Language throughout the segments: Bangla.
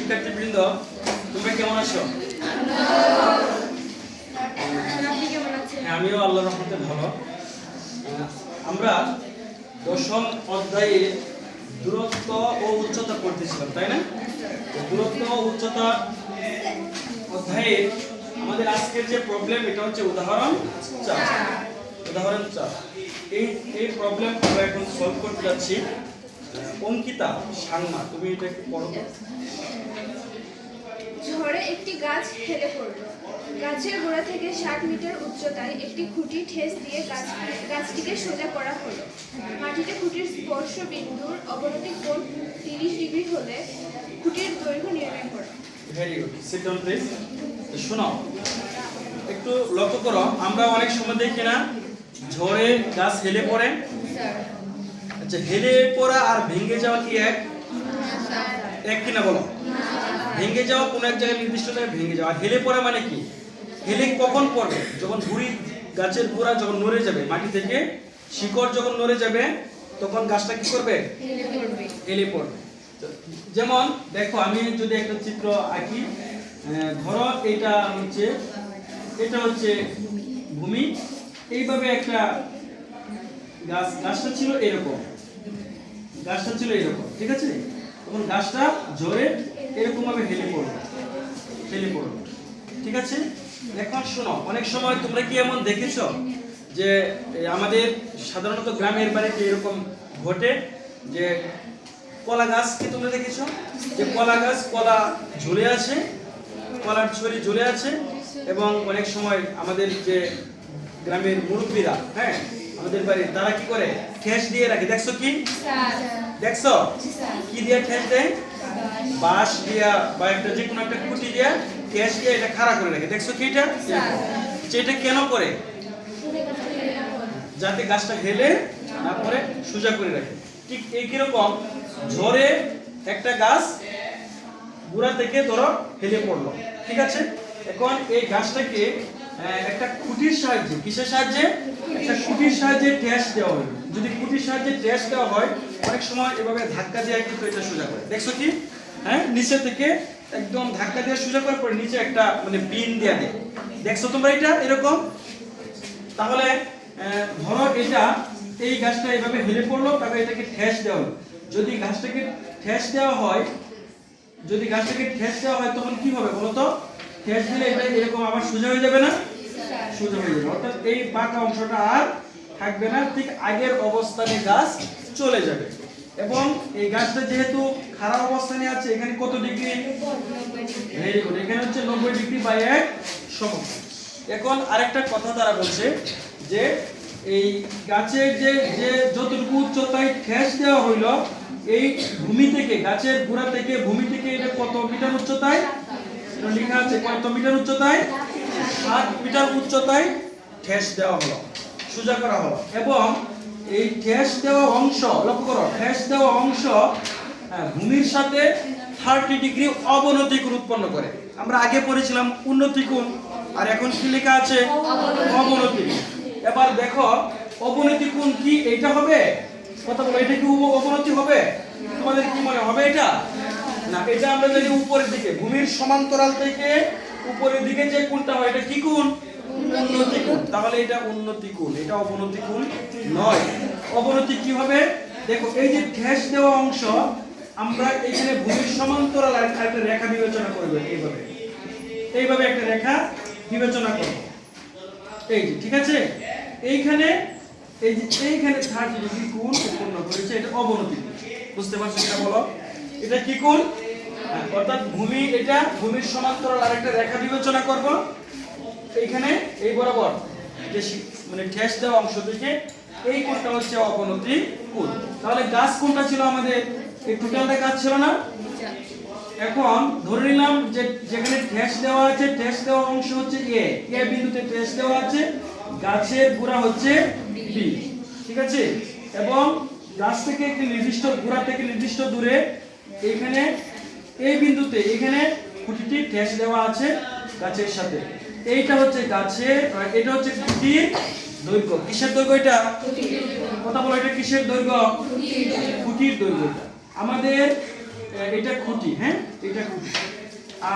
শিক্ষার্থীবৃন্দ, তোমরা কেমন আছো? আমিও আল্লাহর রহমতে ভালো। আমরা দশম অধ্যায়ে দূরত্ব ও উচ্চতা পড়তেছিলাম, তাই না? দূরত্ব ও উচ্চতা অধ্যায়ে আমাদের আজকের যে প্রবলেম, এটা হচ্ছে উদাহরণ 4। উদাহরণ 4 এই প্রবলেম আমরা এখন সলভ করতে যাচ্ছি। অঙ্কিতা সাংমা, তুমি এটা একটু পড়ো। ঝড়ে একটি গাছ হেলে পড়ল। গাছের গোড়া থেকে 60 মিটার উচ্চতায় একটি খুঁটি ঠেস দিয়ে গাছটিকে সোজা করা হলো। মাটিতে খুঁটির স্পর্শ বিন্দুর অবনতি কোণ 30 ডিগ্রি হলে খুঁটির দৈর্ঘ্য নির্ণয় করো। Very good, sit down please. শোনো, একটু লক্ষ্য করো, আমরা অনেক সময় দেখি না ঝড়ে গাছ হেলে পড়ে। আচ্ছা, হেলে পড়া আর ভেঙে যাওয়া কি এক কিনা বলো? ভেঙে যাওয়া কোনো এক জায়গায় নির্দিষ্ট জায়গায় ভেঙে যাওয়া। হেলে পড়া মানে কি? হেলে কখন পড়বে? যখন গাছের গোড়া যখন নড়ে যাবে, মাটি থেকে শিকড় যখন নড়ে যাবে, তখন গাছটা কি করবে? হেলে পড়বে। যেমন দেখো, আমি যদি একটা চিত্র আঁকি, ধরো এটা হচ্ছে ভূমি। এইভাবে একটা গাছটা ছিল এরকম, ঠিক আছে? তখন গাছটা ঝড়ে এরকম ভাবে হেলে পড়লো, ঠিক আছে? এখন শোনো, অনেক সময় তোমরা কি এমন দেখেছো যে আমাদের সাধারণত গ্রামের বাড়িতে এরকম ঘটে যে কলা গাছ কি তোমরা দেখেছো? যে কলা গাছ কলা ঝুলে আছে, কলার ছড়ি ঝুলে আছে, এবং অনেক সময় আমাদের যে গ্রামের মুরব্বীরা, হ্যাঁ, আমাদের বাড়ির তারা কি করে? ঠেস দিয়ে রাখে। দেখছো কি? দেখছো কি দিয়ে ঠেস দেয়? বাঁশ দিয়া বা একটা যে কোনো একটা খুঁটি দিয়ে ঠেস দিয়ে এটা খাড়া করে রাখে। দেখছো কি এটা? এটা কেন করে? যাতে গাছটা হেলে না পড়ে, সোজা করে রাখে। ঠিক এই কিরকম ঝড়ে একটা গাছ গোড়া থেকে ধরো হেলে পড়লো, ঠিক আছে? এখন এই গাছটাকে একটা খুঁটির সাহায্যে, কিসের সাহায্যে? একটা খুঁটির সাহায্যে ঠেস দেওয়া হয়। যদি খুঁটির সাহায্যে ঠেস দেওয়া হয়, অনেক সময় এভাবে ধাক্কা দিয়ে কিন্তু এটা সোজা করে। দেখছো কি? হ্যাঁ, নিচে থেকে একদম ধাক্কা দিয়ে সোজা করার পরে নিচে একটা মানে পিন দেয়া দেয়। দেখছো তোমরা এটা এরকম? তাহলে ধরো এটা এই গাছটা এইভাবে হেলে পড়লো, তারপরে এটাকে ঠেস দেওয়া হলো। যদি গাছটাকে ঠেস দেওয়া হয় তখন কি হবে বলো তো? ঠেস দিলে এটা এরকম আবার সোজা হয়ে যাবে না? সোজা হয়ে যাবে, অর্থাৎ এই বাঁকা অংশটা আর থাকবে না, ঠিক আগের অবস্থানে গাছ চলে যাবে। এবং এই গাছটা যেহেতু খারাপ অবস্থানে আছে, এখানে কত ডিগ্রি? ভেরি গুড, এখানে হচ্ছে 90 ডিগ্রি বাই 1 সমান। এখন আরেকটা কথা তারা বলছে যে এই গাছের যে যতটুকু উচ্চতায় ঠেস দেওয়া হইলো, এই ভূমি থেকে, গাছের গোড়া থেকে ভূমি থেকে এটা কত মিটার উচ্চতায়? এটা লেখা আছে কত মিটার উচ্চতায়? 7 মিটার উচ্চতায় ঠেস দেওয়া হলো, সোজা করা হলো। এবং এই ঠেস দেওয়া অংশ, লক্ষ্য করো, ঠেস দেওয়া অংশ ভূমির সাথে 30 ডিগ্রি অবনতি কোণ উৎপন্ন করে। আমরা আগে পড়েছিলাম উন্নতি কোণ, আর এখন কি লেখা আছে? অবনতি। এবার দেখো অবনতি কোণ কি? এটা হবে? কথা বলো, এটা কি অবনতি হবে? তোমাদের কি মনে হবে এটা? না, এটা আমরা যদি উপরের দিকে, ভূমির সমান্তরাল থেকে উপরের দিকে যে কোণটা হয়, এটা কি কোণ? উন্নতি কোণ। তাহলে এটা উন্নতি কোণ, এটা অবনতি কোণ নয়। অবনতি কি হবে? দেখো, এই যে ঠেস দেওয়া অংশ, আমরা এখানে ভূমির সমান্তরাল একটা রেখা বিবেচনা করব। এইভাবে একটা রেখা বিবেচনা করব, এই যে, ঠিক আছে? এইখানে 30 ডিগ্রি কোণ উৎপন্ন করেছে, এটা অবনতি কোণ। বুঝতে পারছো এটা? বলো, এটা কি কোণ? অর্থাৎ ভূমির সমান্তরাল আরেকটা রেখা বিবেচনা করব। এইখানে এই বরাবর যে মানে ঠেস দেওয়া অংশ থেকে এই কোণটা হচ্ছে অবনতি কোণ। তাহলে গাছ কোনটা ছিল আমাদের? এই টোটালটা গাছ ছিল না? এখন ধরে নিলাম যে যেখানে ঠেস দেওয়া আছে, ঠেস দেওয়া অংশ হচ্ছে এ বিন্দুতে ঠেস দেওয়া আছে, গাছের গোড়া হচ্ছে বি, ঠিক আছে? এবং গাছ থেকে একটি নির্দিষ্ট গোড়া থেকে নির্দিষ্ট দূরে এখানে এই বিন্দুতে এখানে খুঁটিটি ঠেস দেওয়া আছে গাছের সাথে। এইটা হচ্ছে গাছের, এটা হচ্ছে খুঁটির দৈর্ঘ্য। কিসের দৈর্ঘ্য এটা? কথা বলো, এটা কিসের দৈর্ঘ্য? খুঁটির দৈর্ঘ্য। আমাদের এটা খুঁটি, হ্যাঁ এটা খুঁটি।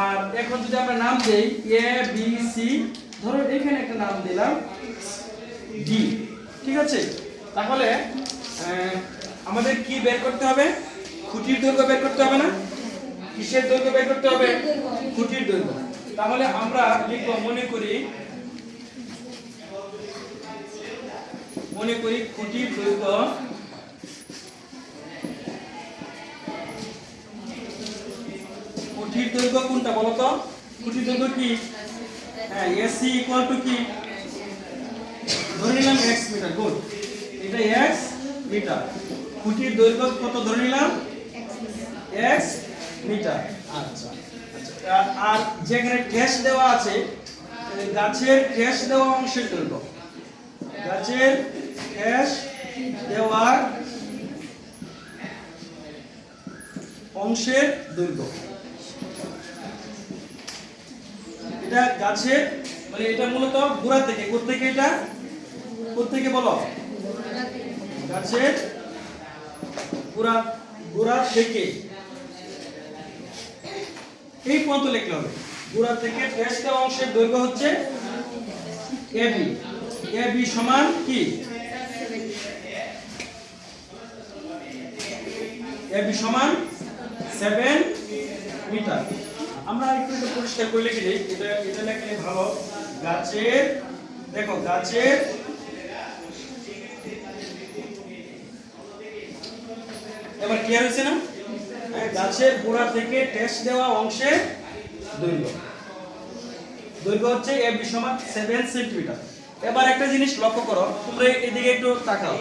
আর এখন যদি আমরা নাম দেই এ বি সি, ধরো এখানে একটা নাম দিলাম ডি, ঠিক আছে? তাহলে আমাদের কি বের করতে হবে? খুঁটির দৈর্ঘ্য বের করতে হবে না? কিসের দৈর্ঘ্য বের করতে হবে? খুঁটির দৈর্ঘ্য। তাহলে আমরা লিখব, মনে করি খুঁটির দৈর্ঘ্য কোনটা বলো তো? খুঁটির দৈর্ঘ্য কি? হ্যাঁ, এসি ইকুয়াল টু কি? ধরে নিলাম x মিটার। গুড, এটা x মিটার। খুঁটির দৈর্ঘ্য কত ধরে নিলাম? x metre. আচ্ছা আচ্ছা, আর যেখানে ঠেস দেওয়া আছে, গাছের ঠেস দেওয়া অংশের দৈর্ঘ্য, গাছের ঠেস দেওয়া অংশের দৈর্ঘ্য, এটা গাছের মানে এটা মূলত গোড়া থেকে, কোত্থেকে এটা? কোত্থেকে বলো? গাছের গোড়া থেকে এই পর্যন্ত লিখলে হবে। গোড়া থেকে ঠেস দেওয়া অংশের দৈর্ঘ্য হচ্ছে এবি। এবি সমান কি? এবি সমান 7 মিটার। আমরা একটু পরিষ্কার করে লিখে দিই, এটা লিখলে ভালো। গাছের, দেখো গাছের এবার ক্লিয়ার হয়েছে না? গাছের গোড়া থেকে ঠেস দেওয়া অংশের দৈর্ঘ্য হচ্ছে এবি সমান 7 সেন্টিমিটার। এবার একটা জিনিস লক্ষ্য করো, তোমরা এদিকে একটু তাকাও,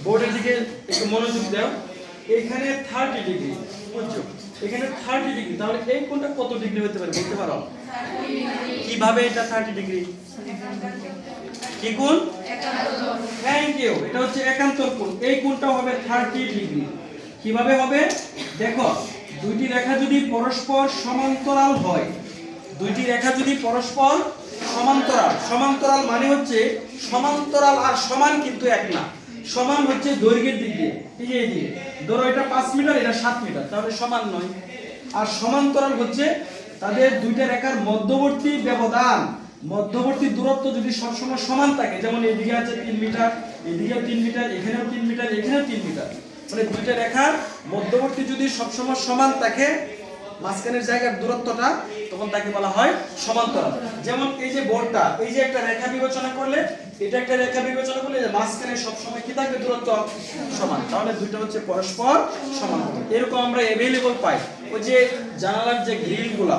বোর্ডের দিকে একটু মনোযোগ দাও। এখানে 30 ডিগ্রি, বুঝছো? এখানে 30 ডিগ্রি, তাহলে এই কোণটা কত ডিগ্রি হতে পারে বলতে পারো? কিভাবে এটা 30 ডিগ্রি? কি কোণ? থ্যাংক ইউ, এটা হচ্ছে একান্তর কোণ। এই কোণটা হবে 30 ডিগ্রি। কিভাবে হবে? দেখো, দুইটি রেখা যদি পরস্পর সমান্তরাল হয়, দুইটি রেখা যদি পরস্পর সমান্তরাল মানে হচ্ছে সমান্তরাল আর সমান কিন্তু এক না। সমান হচ্ছে দৈর্ঘ্যের দিক দিয়ে, এই যে এই দিকে ধরো এটা 5 মিটার, এটা 7 মিটার, তাহলে সমান নয়। আর সমান্তরাল হচ্ছে তাদের দুইটা রেখার মধ্যবর্তী ব্যবধান, মধ্যবর্তী দূরত্ব যদি সবসময় সমান থাকে, যেমন এদিকে আছে 3 মিটার, এদিকেও 3 মিটার, এখানেও 3 মিটার, এখানেও 3 মিটার, মানে দুইটা রেখার মধ্যবর্তী যদি সবসময় সমান থাকে, মাঝখানের জায়গার দূরত্বটা, তখন তাকে বলা হয় সমান্তরাল। যেমন এই যে বোর্ডটা, এই যে একটা রেখা বিবেচনা করলে, এটা একটা রেখা বিবেচনা করলে, যে মাঝখানে সবসময় কি থাকবে? দূরত্ব সমান, তাহলে দুইটা হচ্ছে পরস্পর সমান। এরকম আমরা अवेलेबल পাই। ওই যে জানালার যে গ্রিলগুলা,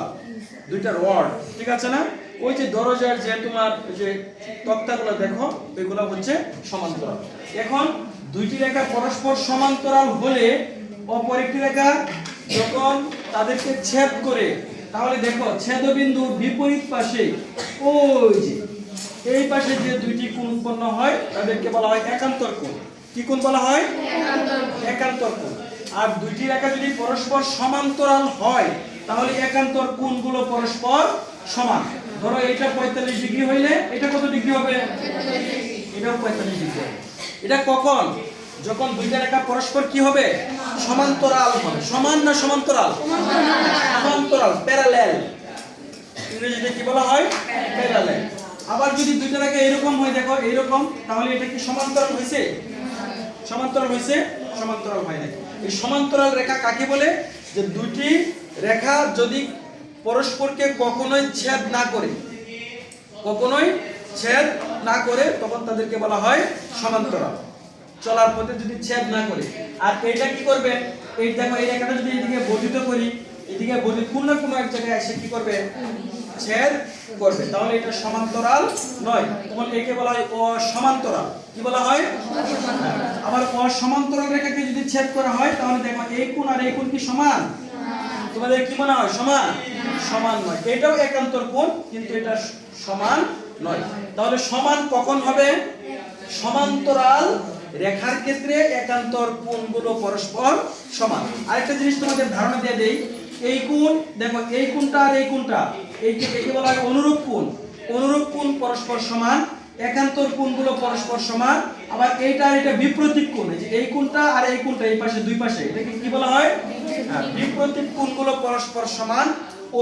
দুইটা রড, ঠিক আছে না? ওই যে দরজার যে তোমার যে তক্তাগুলো দেখো, এগুলো হচ্ছে সমান্তরাল। এখন দুইটি রেখা পরস্পর সমান্তরাল হলে অপর একটি রেখা যখন তাদেরকে ছেদ করে, তাহলে দেখো ছেদবিন্দুর বিপরীত পাশে ওই যে এই পাশে যে দুইটি কোণ উৎপন্ন হয়, তাদেরকে বলা হয় একান্তর কোণ। কি কোণ বলা হয়? একান্তর কোণ। আর দুইটি রেখা যদি পরস্পর সমান্তরাল হয়, তাহলে একান্তর কোণগুলো পরস্পর সমান। ধরো এটা 45 ডিগ্রি হইলে এটা কত ডিগ্রি হবে? এটাও 45 ডিগ্রি। এটা কখন? যখন দুইটা রেখা পরস্পর কি হবে? সমান্তরাল হবে। সমান না সমান্তরাল? সমান্তরাল, প্যারালাল। ইংরেজিতে কি বলা হয়? প্যারালাল। আবার যদি দুইটা রেখা এরকম হয়, দেখো এরকম, তাহলে এটা কি সমান্তরাল হইছে? সমান্তরাল হইছে? সমান্তরাল হয় না। এই সমান্তরাল রেখা কাকে বলে? যে দুইটি রেখা যদি পরস্পরকে কখনোই ছেদ না করে, তখন তাদেরকে বলা হয় সমান্তরাল। চলার পথে যদি ছেদ না করে। আর এটা কি করবে? এই দেখো, এই রেখাটা যদি এদিকে বর্ধিত করি, এদিকে বর্ধিত কোন না কোন এক জায়গায় এসে কি করবে? ছেদ করবে, তাহলে এটা সমান্তরাল নয়, তখন একে বলা হয় অসমান্তরাল। কি বলা হয়? আবার অসমান্তরাল রেখাকে যদি ছেদ করা হয়, তাহলে দেখো এই কোণ আর এই কোণ কি সমান? তোমাদের কি মনে হয়? সমান নয়। এটাও একান্তর কোণ, কিন্তু এটা সমান নয়। তাহলে সমান কখন হবে? সমান্তরাল রেখার ক্ষেত্রে একান্তর কোণগুলো পরস্পর সমান। আরেকটা জিনিস তোমাদের ধারণা দিয়ে দেই, এই কোণ দেখো, এই কোণটা আর এই কোণটা, একে বলা হয় অনুরূপ কোণ। অনুরূপ কোণ পরস্পর সমান। একান্তর কোণগুলো পরস্পর সমান, আবার এইটা আর এটা বিপরীত কোণ, এই যে এই কোণটা আর এই কোণটা এই পাশে দুই পাশে, এটাকে কি বলা হয়? হ্যাঁ, বিপরীত কোণগুলো পরস্পর সমান,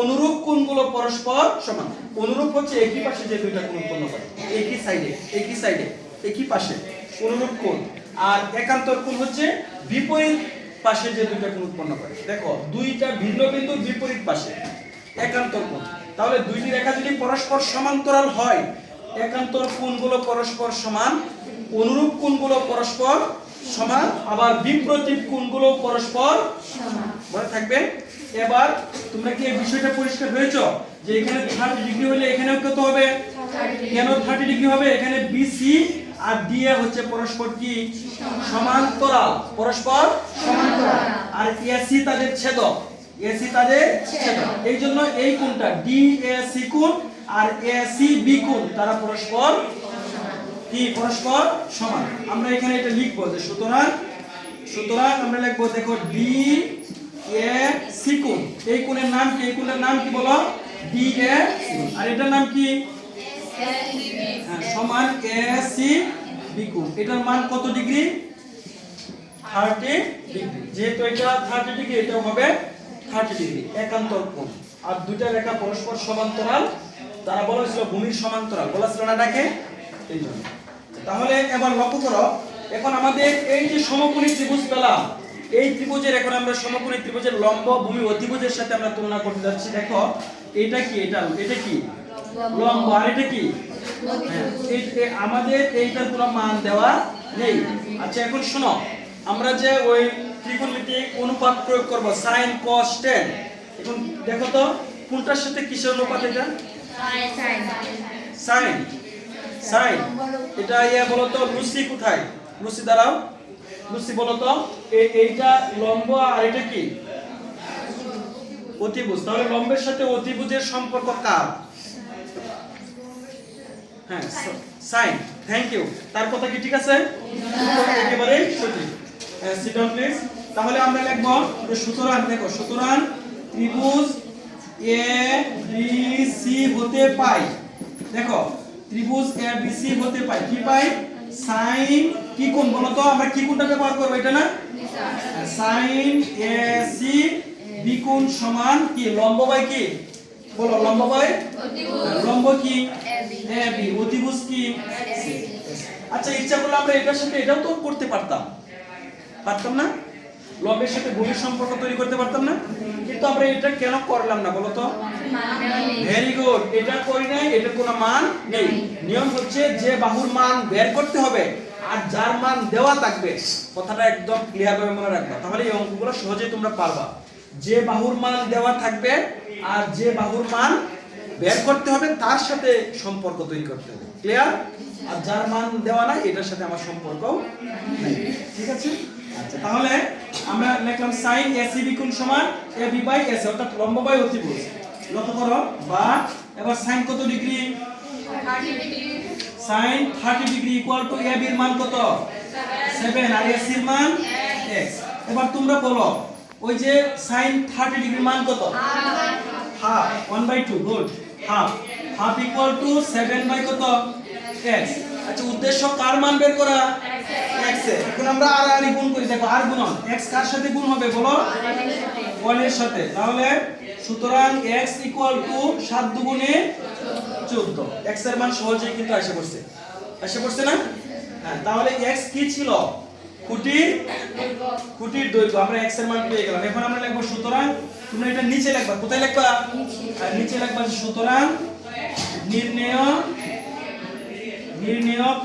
অনুরূপ কোণগুলো পরস্পর সমান। অনুরূপ হচ্ছে একই পাশে যে দুইটা কোণ উৎপন্ন করে, একই সাইডে একই পাশে অনুরূপ কোণ। আর একান্তর কোণ হচ্ছে বিপরীত পাশে যে দুইটা কোণ উৎপন্ন করে। দেখো দুইটা ভিন্ন বিন্দুর বিপরীত পাশে একান্তর কোণ। তাহলে দুইটি রেখা যদি পরস্পর সমান্তরাল হয়, একান্তর কোণগুলো পরস্পর সমান, অনুরূপ কোণগুলো পরস্পর সমান, আবার বিপরীত কোণগুলো পরস্পর সমান। মনে থাকবে? এবার তোমরা কি এই বিষয়টা পরিষ্কার হয়েছো যে এখানে 30 ডিগ্রি হলে এখানেও কত হবে? কেন 30 ডিগ্রি হবে? এখানে বিসি আর ডিএ হচ্ছে পরস্পর কি সমান্তরাল, পরস্পর সমান্তরাল। আর এসি তাদের ছেদক, এই জন্য এই কোণটা ডিএসি কোণ আর এসি বি কোণ তারা পরস্পর কি পরস্পর সমান। আমরা এখানে এটা লিখবো যে সুতরাং আমরা লিখবো, দেখো ডি এ সি কোণ, এই কোণের নাম কি? এই কোণের নাম কি বলো? D A C. আর এটার নাম কি? হ্যাঁ, সমান এ সি বি কোণ। এটার মান কত ডিগ্রি? 30 ডিগ্রি। যেহেতু এটা 30 ডিগ্রি, এটাও হবে 30 ডিগ্রি একান্তর কোণ। আর দুইটা রেখা পরস্পর সমান্তরাল, তারা বলা হয়েছিল ভূমির সমান্তরাল, বলা ছিল না এটাকে, এই জন্য। তাহলে এবার লক্ষ্য করো, এখন আমাদের এই যে সমকোণী ত্রিভুজ পেলাম, এই ত্রিভুজের এখন আমরা সমকোণী ত্রিভুজের লম্ব ভূমি অতিভুজের সাথে আমরা তুলনা করতে যাচ্ছি। দেখো এটা কি? এটা কি লম্ব, আর এটা কি? আমাদের এইটার কোনো মান দেওয়া নেই। আচ্ছা এখন শোনো, আমরা যে ওই ত্রিকোণমিতিক অনুপাত প্রয়োগ করব sin cos tan, এখন দেখো তো কোনটার সাথে কিসের অনুপাত? এটা sin। এটা বলো তো লুসি কোথায়? লুসি দাঁড়াও, লুসি বলো তো, এইটা লম্ব আর এটা কি অতিভুজ। তাহলে লম্বের সাথে অতিভুজের সম্পর্ক কার? হ্যাঁ, sin। Thank you. তার কথা কি ঠিক আছে? একেবারে সঠিক। Sit down please. তাহলে আমরা লিখব যে সুতরাং, দেখো সুতরাং ত্রিভুজ এ বি সি হতে পাই, দেখো ত্রিভুজ এ বি সি হতে পাই কি পাই? sin কি কোণ বলো তো? আমরা কি কোণটা ব্যবহার করব? এটা না, sin এ সি বি কোণ সমান কি? লম্ব বাই কি বলো? লম্ব বাই অতিভুজ। লম্ব কি? এ বি, অতিভুজ কি? সি। আচ্ছা ইচ্ছা করলে আমরা এটার সাথে এটাও তো করতে পারতাম না? লম্বের সাথে ভূমির সম্পর্ক তৈরি করতে পারতাম না? কিন্তু আমরা এটা কেন করলাম না বলো তো? ভেরি গুড, এটা করি নাই, এটার কোনো মান নেই। নিয়ম হচ্ছে যে বাহুর মান বের করতে হবে আর যার মান দেওয়া থাকবে, কথাটা একদম ক্লিয়ার ভাবে মনে রাখবা, তাহলে এই অঙ্কগুলো সহজেই তোমরা পারবা। যে বাহুর মান দেওয়া থাকবে আর যে বাহুর মান বের করতে হবে তার সাথে সম্পর্ক তৈরি করতে হবে, ক্লিয়ার? আর যার মান দেওয়া নাই এটার সাথে আমার সম্পর্ক নেই, ঠিক আছে? আচ্ছা তাহলে আমরা লিখলাম sin AC কোণ সমান AB বাই AC, অর্থাৎ লম্ব বাই অতিভুজ। লক্ষ্য করো, বা এবার sin কত degree? 30 degree. sin 30 degree equal to AB এর মান কত? 7 আর AC এর মান x। এবার তোমরা বলো ওই যে sin 30 ডিগ্রির মান কত? Half, 1/2, good. Half equal to 7 by কত? x। আচ্ছা উদ্দেশ্য কার মান বের করা? x এর। এখন আমরা আর গুণ করি, দেখো আর গুণন, x কার সাথে গুণ হবে বলো? 1 এর সাথে। তাহলে সুতরাং x ইকুয়াল টু 7 দুগুণে 14। x এর মান সহজেই কিন্তু এসে পড়ছে না? হ্যাঁ, তাহলে x কি ছিল? খুঁটির দৈর্ঘ্য। আমরা x এর মান পেয়ে গেলাম। এখন আমরা লিখব সুতরাং, তোমরা এটা নিচে লিখবা, কোথায় লিখবা? নিচে লিখবা সুতরাং নির্ণেয়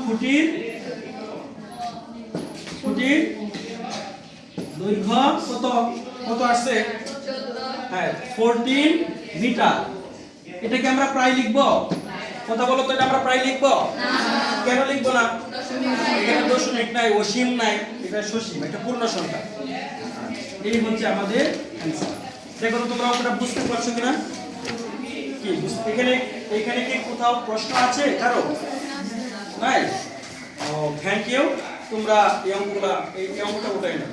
খুঁটির দৈর্ঘ্য কত আসছে? হ্যাঁ 14 মিটার। এটাকে আমরা প্রায় লিখবো? কথা বলো তো, এটা আমরা প্রায় লিখবো? কেন লিখবো না? এখানে দশমিক নাই, অসীম নাই, এটা সসীম, এটা পূর্ণ সংখ্যা। এই হচ্ছে আমাদের অ্যানসার। দেখো তো তোমরা ওটা বুঝতে পারছো কিনা? কি এখানে কি কোথাও প্রশ্ন আছে কারো? নাই? ও থ্যাংক ইউ। তোমরা এই অঙ্কটা উঠাই নাও।